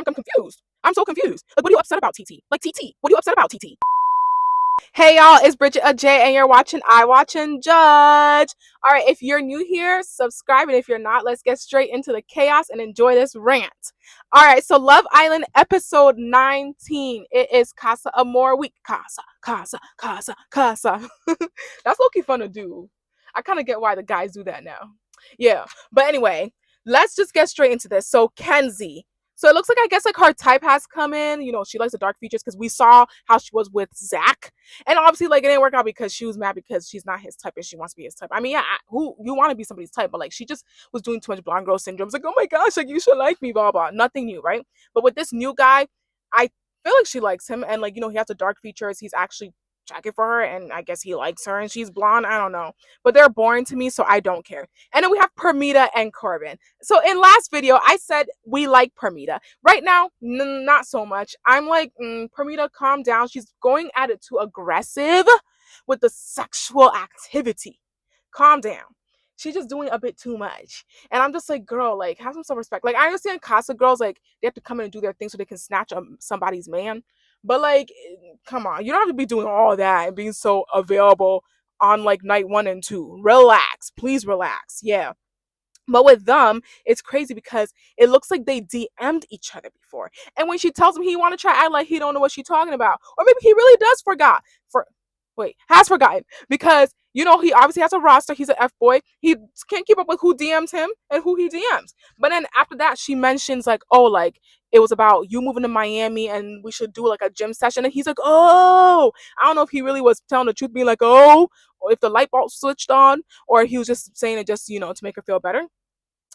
I'm confused. I'm so confused. Like, what are you upset about, TT? Like, TT, what are you upset about, TT? Hey y'all, it's Bridget a J, and you're watching I Watch and Judge. All right, if you're new here, subscribe, and if you're not, let's get straight into the chaos and enjoy this rant. All right, so Love Island episode 19. It is Casa Amor week. Casa. That's low-key fun to do. I kind of get why the guys do that now. Yeah, but anyway, let's just get straight into this. So Kenzie. So it looks like, I guess, like her type has come in. You know, she likes the dark features because we saw how she was with Zach. And obviously, like, it didn't work out because she was mad because she's not his type and she wants to be his type. I mean, yeah, who you want to be somebody's type, but like, she just was doing too much blonde girl syndrome. It's like, oh my gosh, like, you should like me, blah, blah. Nothing new, right? But with this new guy, I feel like she likes him. And like, you know, he has the dark features. He's actually checking for her. And I guess he likes her and she's blonde. I don't know. But they're boring to me, so I don't care. And then we have Permita and Corbin. So in last video, I said we like Permita. Right now, not so much. I'm like, Permita, calm down. She's going at it too aggressive with the sexual activity. Calm down. She's just doing a bit too much. And I'm just like, girl, like, have some self-respect. Like, I understand Casa girls, like, they have to come in and do their thing so they can snatch somebody's man. But like, come on, you don't have to be doing all that and being so available on like night 1 and 2. Relax, please relax. Yeah. But with them, it's crazy because it looks like they DM'd each other before. And when she tells him he want to try act like he don't know what she's talking about, or maybe he really does has forgotten, because you know he obviously has a roster. He's an F boy. He can't keep up with who DMs him and who he DMs. But then after that, she mentions like, oh, like it was about you moving to Miami and we should do like a gym session. And he's like, oh, I don't know if he really was telling the truth, being like, oh, or if the light bulb switched on, or he was just saying it just, you know, to make her feel better.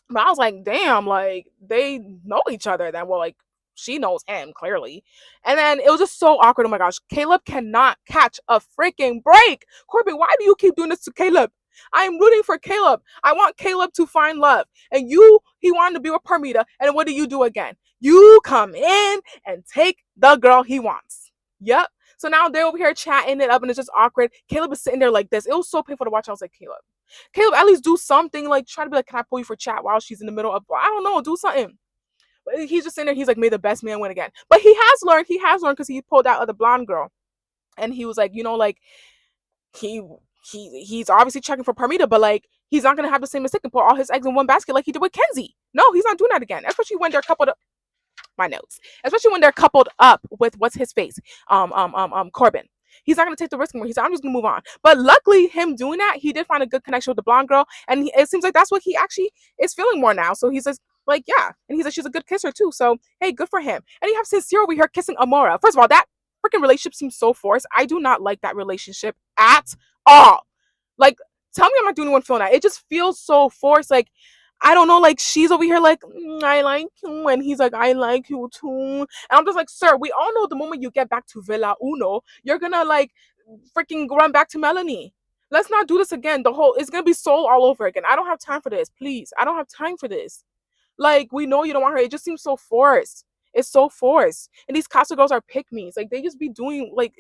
But I was like, damn, like they know each other then. Well, like she knows him clearly. And then it was just so awkward. Oh my gosh, Caleb cannot catch a freaking break. Corbin, why do you keep doing this to Caleb? I'm rooting for Caleb. I want Caleb to find love. And he wanted to be with Permita. And what do again? You come in and take the girl he wants. Yep. So now they're over here chatting it up and it's just awkward. Caleb is sitting there like this. It was so painful to watch. I was like, Caleb, at least do something. Like, try to be like, can I pull you for chat while she's in the middle of, I don't know, do something. But he's just sitting there. He's like, may the best man win again. But he has learned because he pulled out of the blonde girl. And he was like, you know, like, he's obviously checking for Permita, but like, he's not going to have the same mistake and put all his eggs in one basket like he did with Kenzie. No, he's not doing that again. Especially when they're coupled up. My notes. Especially when they're coupled up with what's his face? Corbin. He's not going to take the risk anymore. He's like, I'm just going to move on. But luckily, him doing that, he did find a good connection with the blonde girl. And it seems like that's what he actually is feeling more now. So he's just like, yeah. And he's like, she's a good kisser too. So, hey, good for him. And you have Sincere over here kissing Amora. First of all, that freaking relationship seems so forced. I do not like that relationship at all. Like, tell me I'm not the only one feeling that. It just feels so forced. Like, I don't know, like she's over here like, I like you, and he's like, I like you too. And I'm just like, sir, we all know the moment you get back to Villa Uno, you're gonna like freaking run back to Melanie. Let's not do this again. It's gonna be soul all over again. I don't have time for this. Please. I don't have time for this. Like, we know you don't want her. It just seems so forced. It's so forced. And these Casa girls are pick-me's. Like, they just be doing like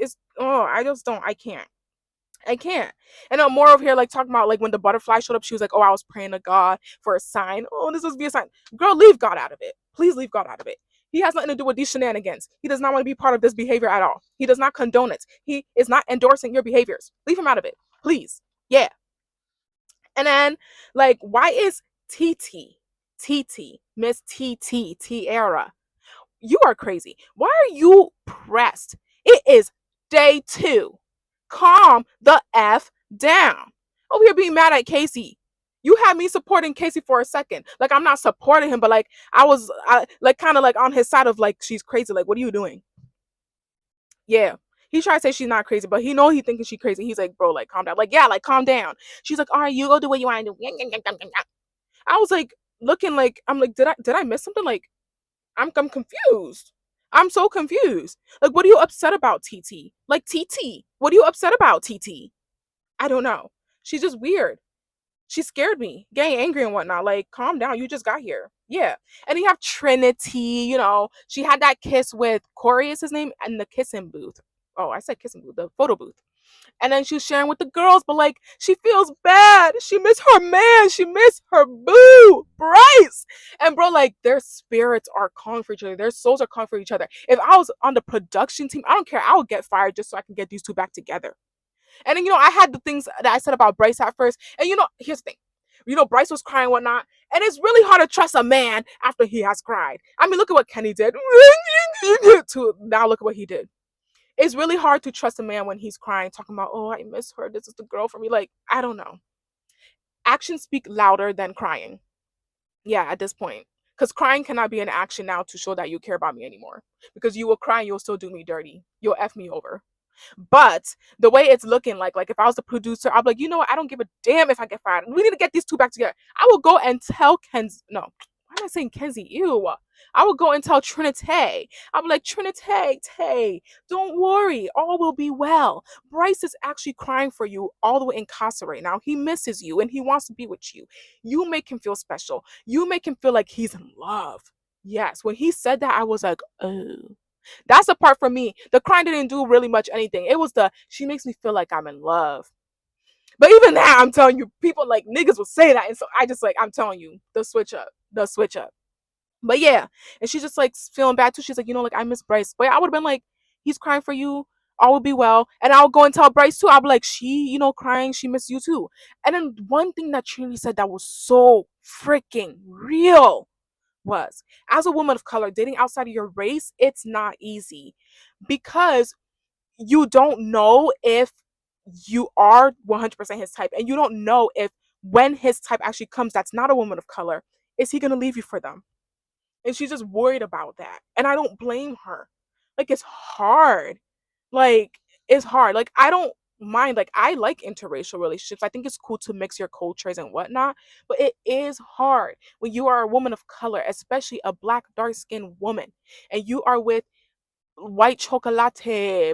I can't. And I'm more over here like talking about like when the butterfly showed up, she was like, oh, I was praying to God for a sign. Oh, this must be a sign. Girl, leave God out of it. Please leave God out of it. He has nothing to do with these shenanigans. He does not want to be part of this behavior at all. He does not condone it. He is not endorsing your behaviors. Leave him out of it. Please. Yeah. And then like, why is Miss Tiara? You are crazy. Why are you pressed? It is day 2. Calm the F down. Over here being mad at Casey. You had me supporting Casey for a second. Like, I'm not supporting him, but like I was like kind of like on his side of like, she's crazy. Like, what are you doing? Yeah. He tried to say she's not crazy, but he thinking she's crazy. He's like, bro, like calm down. Like, yeah, like calm down. She's like, all right, you go do what you want to do. I was like looking like, I'm like, did I miss something? Like, I'm confused. I'm so confused. Like, what are you upset about, TT? Like, TT, what are you upset about, TT? I don't know. She's just weird. She scared me, getting angry and whatnot. Like, calm down. You just got here. Yeah. And you have Trinity, you know, she had that kiss with Corey is his name, and the kissing booth. Oh, I said kissing booth, the photo booth. And then she was sharing with the girls, but like she feels bad. She miss her man. She miss her boo, Bryce. And bro, like their spirits are calling for each other. Their souls are calling for each other. If I was on the production team, I don't care. I would get fired just so I can get these two back together. And then I had the things that I said about Bryce at first. And here's the thing. Bryce was crying and whatnot. And it's really hard to trust a man after he has cried. I mean, look at what Kenny did. To now look at what he did. It's really hard to trust a man when he's crying, talking about, oh, I miss her. This is the girl for me. Like, I don't know. Actions speak louder than crying. Yeah, at this point. Because crying cannot be an action now to show that you care about me anymore. Because you will cry and you'll still do me dirty. You'll F me over. But the way it's looking like if I was the producer, I'd be like, you know what? I don't give a damn if I get fired. We need to get these two back together. I will go and tell Kenzie. No, why am I saying Kenzie? Ew. I will go and tell Trinity. I'll be like, Trinity, Tay, don't worry. All will be well. Bryce is actually crying for you all the way in Casa right now. He misses you and he wants to be with you. You make him feel special. You make him feel like he's in love. Yes. When he said that, I was like, oh. That's the part for me. The crying didn't do really much anything. It was she makes me feel like I'm in love. But even that, I'm telling you, people like niggas will say that. And so I just I'm telling you, the switch up. But yeah. And she's just like feeling bad too. She's like, like I miss Bryce. But I would have been like, he's crying for you. All will be well. And I'll go and tell Bryce too. I'll be like, she, crying, she missed you too. And then one thing that Trinity said that was so freaking real was, as a woman of color dating outside of your race, it's not easy because you don't know if you are 100% his type, and you don't know if when his type actually comes that's not a woman of color, is he going to leave you for them? And she's just worried about that, and I don't blame her. Like, it's hard. Like, it's hard. Like, I don't mind. Like, I like interracial relationships. I think it's cool to mix your cultures and whatnot, but it is hard when you are a woman of color, especially a black dark skinned woman, and you are with white chocolate,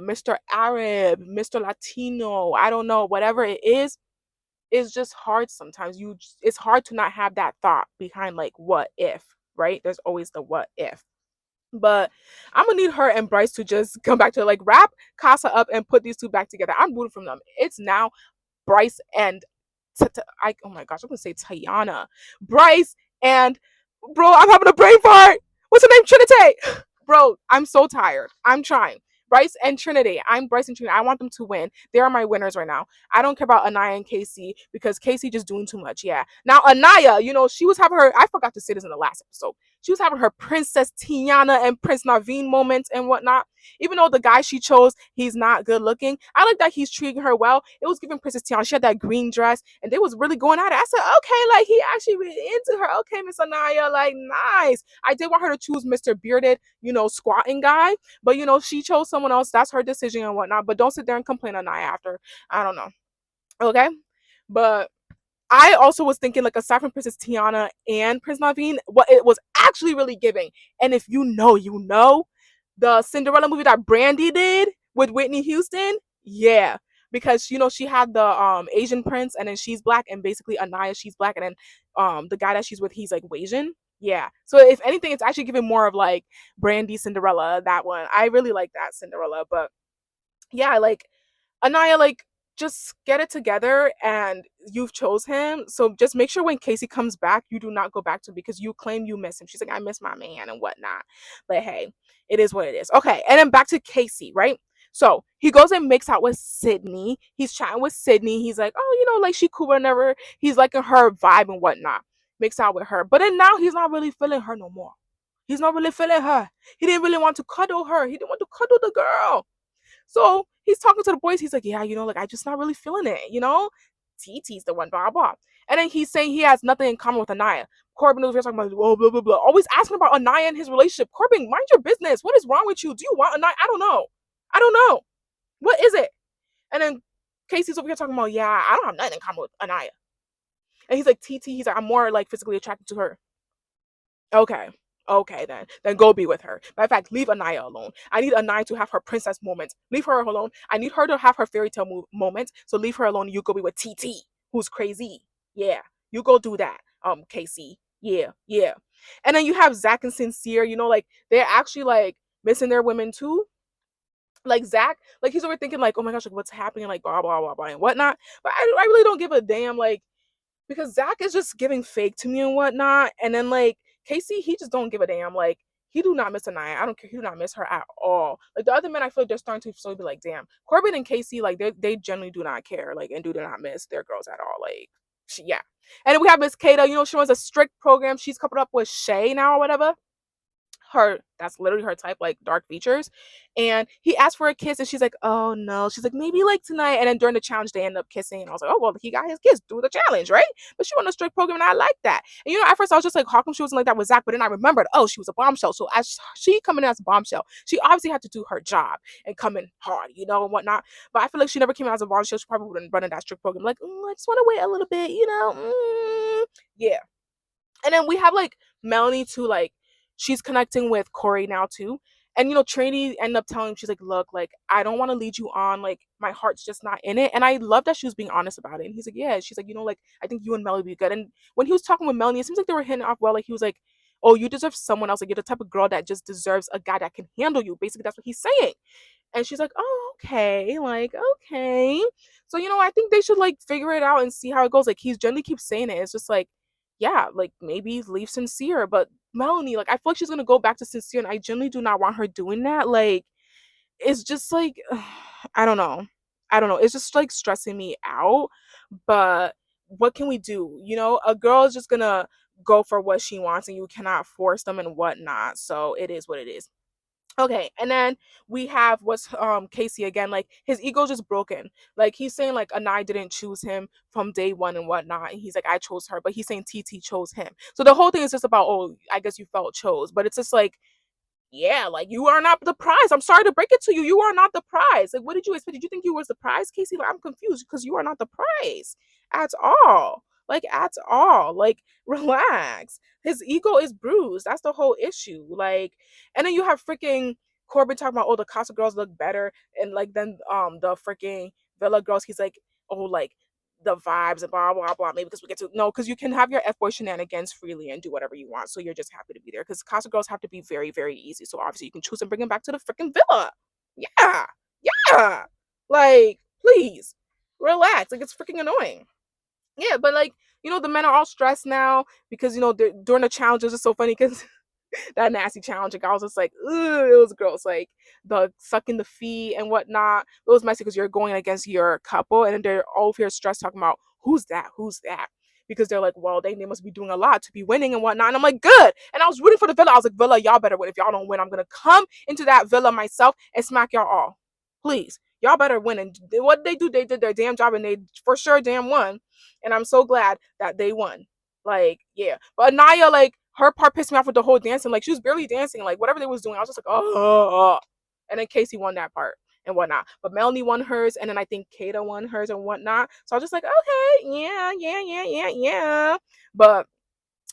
Mr. Arab, Mr. Latino, I don't know, whatever it is. It's just hard sometimes. It's hard to not have that thought behind, like, what if, right? There's always the what if. But I'm gonna need her and Bryce to just come back to, like, wrap Casa up and put these two back together. I'm rooting from them. It's now Bryce and oh my gosh, I'm gonna say Tayana. Bryce and, bro, I'm having a brain fart. What's her name? Trinity. Bro, I'm so tired. I'm trying. Bryce and Trinity. I'm Bryce and Trinity. I want them to win. They are my winners right now. I don't care about Anaya and Casey because Casey just doing too much. Yeah. Now Anaya, she was having I forgot to say this in the last episode. She was having her Princess Tiana and Prince Naveen moments and whatnot. Even though the guy she chose, he's not good looking, I like that he's treating her well. It was giving Princess Tiana. She had that green dress, and they was really going at it. I said, okay, like, he actually really into her. Okay, Miss Anaya, like, nice. I did want her to choose Mr. Bearded, squatting guy, but she chose someone else. That's her decision and whatnot. But don't sit there and complain Anaya after. I don't know. Okay, but I also was thinking, like, aside from Princess Tiana and Prince Naveen, what it was actually really giving. And if you know, the Cinderella movie that Brandy did with Whitney Houston, yeah. Because she had the Asian prince, and then she's black, and basically Anaya, she's black, and then the guy that she's with, he's like Asian. Yeah. So if anything, it's actually giving more of like Brandy Cinderella, that one. I really like that Cinderella. But yeah, like, Anaya, like, just get it together, and you've chose him. So just make sure when Casey comes back, you do not go back to him because you claim you miss him. She's like, I miss my man and whatnot. But hey, it is what it is. Okay, and then back to Casey, right? So he goes and makes out with Sydney. He's chatting with Sydney. He's like, oh, like, she cool, whatever. He's liking her vibe and whatnot. Makes out with her. But then now he's not really feeling her no more. He's not really feeling her. He didn't really want to cuddle her. He didn't want to cuddle the girl. So he's talking to the boys. He's like, yeah, like, I just not really feeling it, TT's the one, blah, blah. And then he's saying he has nothing in common with Anaya. Corbin was talking about, oh, blah, blah, blah. Always asking about Anaya and his relationship. Corbin, mind your business. What is wrong with you? Do you want Anaya? I don't know. What is it? And then Casey's over here talking about, yeah, I don't have nothing in common with Anaya. And he's like, TT, he's like, I'm more, like, physically attracted to her. Okay, then go be with her. Matter of fact, leave Anaya alone. I need Anaya to have her princess moments. Leave her alone. I need her to have her fairy tale moments. So leave her alone. You go be with TT, who's crazy. Yeah, you go do that. Casey. Yeah. And then you have Zach and Sincere. Like, they're actually, like, missing their women too. Like Zach, like he's overthinking, like, oh my gosh, like what's happening, like blah blah blah blah and whatnot. But I really don't give a damn, like, because Zach is just giving fake to me and whatnot. And then like Casey, he just don't give a damn. Like he do not miss Anaya. I don't care. He do not miss her at all. Like the other men, I feel like they're starting to slowly be like, damn, Corbin and Casey, like they generally do not care, like, and do not miss their girls at all. Like yeah. And then we have Miss Kata. You know, she runs a strict program. She's coupled up with Shay now or whatever. Her, that's literally her type, like dark features. And he asked for a kiss and she's like, oh no, she's like, maybe like tonight. And then during the challenge they end up kissing and I was like, oh well, he got his kiss through the challenge, right? But she won a strict program and I like that. And you know, at first I was just like, how come she wasn't like that with Zach? But then I remembered, oh, she was a bombshell. So as she coming in as a bombshell, she obviously had to do her job and come in hard, you know, and whatnot. But I feel like she never came out as a bombshell. She probably wouldn't run in that strict program like, I just want to wait a little bit, you know. Yeah. And then we have like Melanie too, like she's connecting with Corey now too. And you know, Trinity ended up telling him, she's like, look, like I don't want to lead you on, like my heart's just not in it. And I love that she was being honest about it. And he's like, yeah. She's like, you know, like I think you and Melanie would be good. And when he was talking with Melanie, it seems like they were hitting off well. Like he was like, oh, you deserve someone else. Like you're the type of girl that just deserves a guy that can handle you. Basically, that's what he's saying. And she's like, oh, okay, like, okay. So, you know, I think they should like figure it out and see how it goes. Like, he's generally keeps saying it. It's just like, yeah, like maybe leave Sincere. But Melanie, like, I feel like she's gonna go back to Sincere, and I generally do not want her doing that. Like, it's just like, I don't know. I don't know. It's just like stressing me out. But what can we do? You know, a girl is just gonna go for what she wants, and you cannot force them and whatnot. So it is what it is. Okay, and then we have what's Casey again, like his ego's just broken. Like he's saying like Anai didn't choose him from day one and whatnot. And he's like, I chose her, but he's saying TT chose him. So the whole thing is just about, oh, I guess you felt chose. But it's just like, yeah, like you are not the prize. I'm sorry to break it to you. You are not the prize. Like, what did you expect? Did you think you was the prize, Casey? Like, I'm confused because you are not the prize at all. Like, at all. Like, relax. His ego is bruised. That's the whole issue. Like, and then you have freaking Corbin talking about, oh, the Casa girls look better, and like then the freaking Villa girls. He's like, oh, like the vibes and blah blah blah. Maybe because we get to no, because you can have your F boy shenanigans freely and do whatever you want. So you're just happy to be there. Because Casa girls have to be very very easy. So obviously you can choose and bring them back to the freaking villa. Yeah, yeah. Like please relax. Like it's freaking annoying. Yeah, but like you know the men are all stressed now because you know during the challenges it's so funny because that nasty challenge. Like I was just like, ugh, it was gross. Like the sucking the feet and whatnot. It was messy because you're going against your couple, and then they're all here stressed talking about who's that, who's that. Because they're like, well, they must be doing a lot to be winning and whatnot. And I'm like, good. And I was rooting for the villa. I was like, villa, y'all better win. If y'all don't win, I'm gonna come into that villa myself and smack y'all all. Please, y'all better win. And what did they do? They did their damn job, and they for sure damn won. And I'm so glad that they won. Like, yeah. But Anaya, like, her part pissed me off with the whole dancing. Like, she was barely dancing. Like, whatever they was doing, I was just like, oh. And then Casey won that part and whatnot. But Melanie won hers, and then I think Kata won hers and whatnot. So I was just like, okay, yeah. But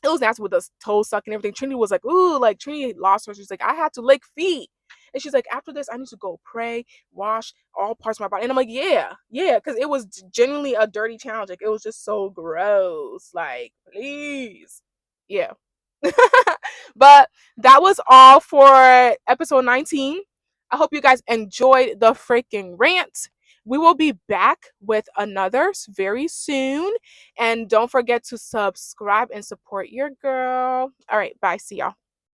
it was nasty with the toe sucking and everything. Trinity was like, ooh, like Trinity lost her. She's like, I had to lick feet. And she's like, after this, I need to go pray, wash all parts of my body. And I'm like, yeah, because it was genuinely a dirty challenge. Like, it was just so gross. Like, please. Yeah. But that was all for episode 19. I hope you guys enjoyed the freaking rant. We will be back with another very soon. And don't forget to subscribe and support your girl. All right, bye. See y'all.